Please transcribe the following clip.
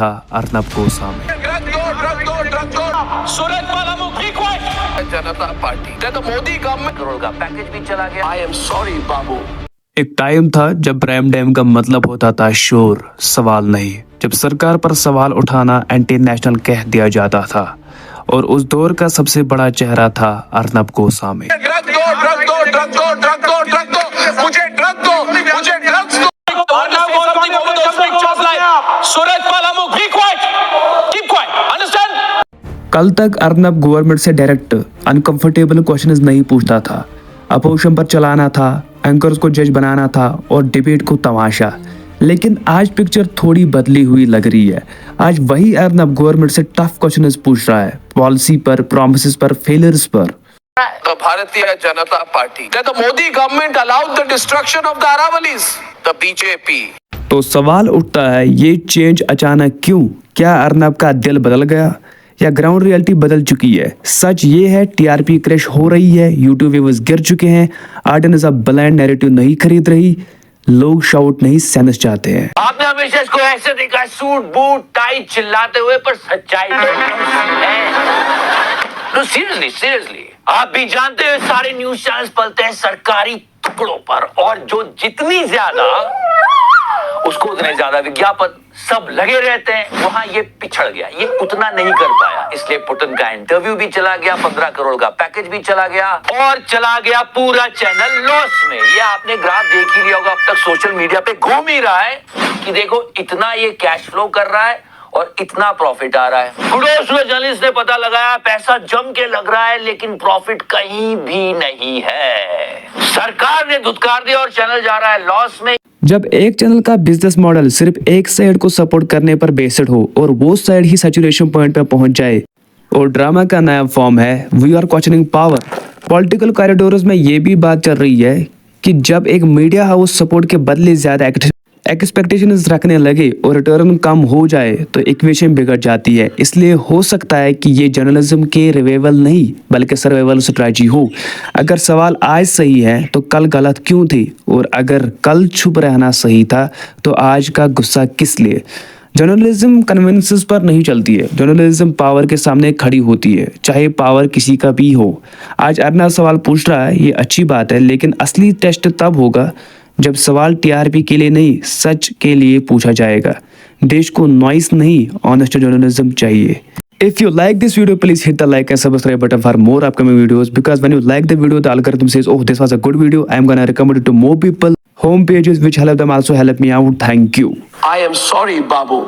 था अर्नब गोस्वामी। जनता पार्टी तो मोदी गवर्नमेंट करोड़ का पैकेज भी चला गया। आई एम सॉरी बाबू। एक टाइम था जब रैम डैम का मतलब होता था शोर, सवाल नहीं। जब सरकार पर सवाल उठाना एंटी नेशनल कह दिया जाता था, और उस दौर का सबसे बड़ा चेहरा था अर्नब गोस्वामी। कल तक अर्नब गवर्नमेंट से डायरेक्ट अनकंफर्टेबल क्वेश्चंस नहीं पूछता था, अपोजिशन पर चलाना था, एंकर्स को जज बनाना था और डिबेट को तमाशा। लेकिन आज पिक्चर थोड़ी बदली हुई लग रही है। आज वही अर्नब गवर्नमेंट से टफ क्वेश्चंस पूछ रहा है, पॉलिसी पर, प्रॉमिसेस पर, फेलियर्स पर। The Bharatiya Janata party that the Modi government allowed the destruction of the Aravallis, the BJP। तो सवाल उठता है, ये चेंज अचानक क्यों? क्या अर्नब का दिल बदल गया या ग्राउंड रियलिटी बदल चुकी है? सच ये है टीआरपी क्रैश हो रही है, यूट्यूब व्यूअर्स गिर चुके हैं, ऑडियंस अब ब्लैंड नैरेटिव नहीं खरीद रही, लोग शाउट नहीं सहना चाहते हैं। आपने हमेशा इसको ऐसे देखा, सूट बूट टाई चिल्लाते हुए, पर सच्चाई तो सीरियसली आप भी जानते हो सारे न्यूज चैनल्स पलते हैं सरकारी टुकड़ों पर, और जो जितनी ज्यादा उसको उतने ज्यादा विज्ञापन सब लगे रहते हैं। वहां ये पिछड़ गया, ये उतना नहीं कर पाया, इसलिए पुतिन का इंटरव्यू भी चला गया, 15 करोड़ का पैकेज भी चला गया, और चला गया पूरा चैनल लॉस में। ये आपने ग्राफ देख ही लिया होगा, अब तक सोशल मीडिया पे घूम ही रहा है कि देखो इतना ये कैश फ्लो कर रहा है और इतना प्रॉफिट आ रहा है। कुडोस टू जर्नलिस्ट ने पता लगाया, पैसा जम के लग रहा है लेकिन प्रॉफिट कहीं भी नहीं है। सरकार ने धुतकार दिया और चैनल जा रहा है लॉस में। जब एक चैनल का बिजनेस मॉडल सिर्फ एक साइड को सपोर्ट करने पर बेस्ड हो और वो साइड ही सैचुरेशन पॉइंट पर पहुंच जाए, और ड्रामा का नया फॉर्म है we are questioning power. Political corridors में ये भी बात चल रही है कि जब एक मीडिया हाउस सपोर्ट के बदले ज्यादा एक्सपेक्टेशंस रखने लगे और रिटर्न कम हो जाए तो इक्वेशन बिगड़ जाती है। इसलिए हो सकता है कि ये जर्नलिज्म के रिवाइवल नहीं बल्कि सर्वाइवल स्ट्रैटेजी हो। अगर सवाल आज सही है तो कल गलत क्यों थे, और अगर कल चुप रहना सही था तो आज का गुस्सा किस लिए? जर्नलिज्म कन्वेंसेस पर नहीं चलती है, जर्नलिज्म पावर के सामने खड़ी होती है, चाहे पावर किसी का भी हो। आज अर्नब सवाल पूछ रहा है, ये अच्छी बात है, लेकिन असली टेस्ट तब होगा जब सवाल टीआरपी के लिए नहीं, सच के लिए पूछा जाएगा। देश को नॉइस नहीं, ऑनेस्ट जर्नलिज्म चाहिए। If you like this video, please hit the like and subscribe button for more upcoming videos, because when you like the video, the algorithm says, oh, this was a good video, I am gonna recommend it to more people. Home pages which help them also help me out. Thank you. I am sorry, Babu.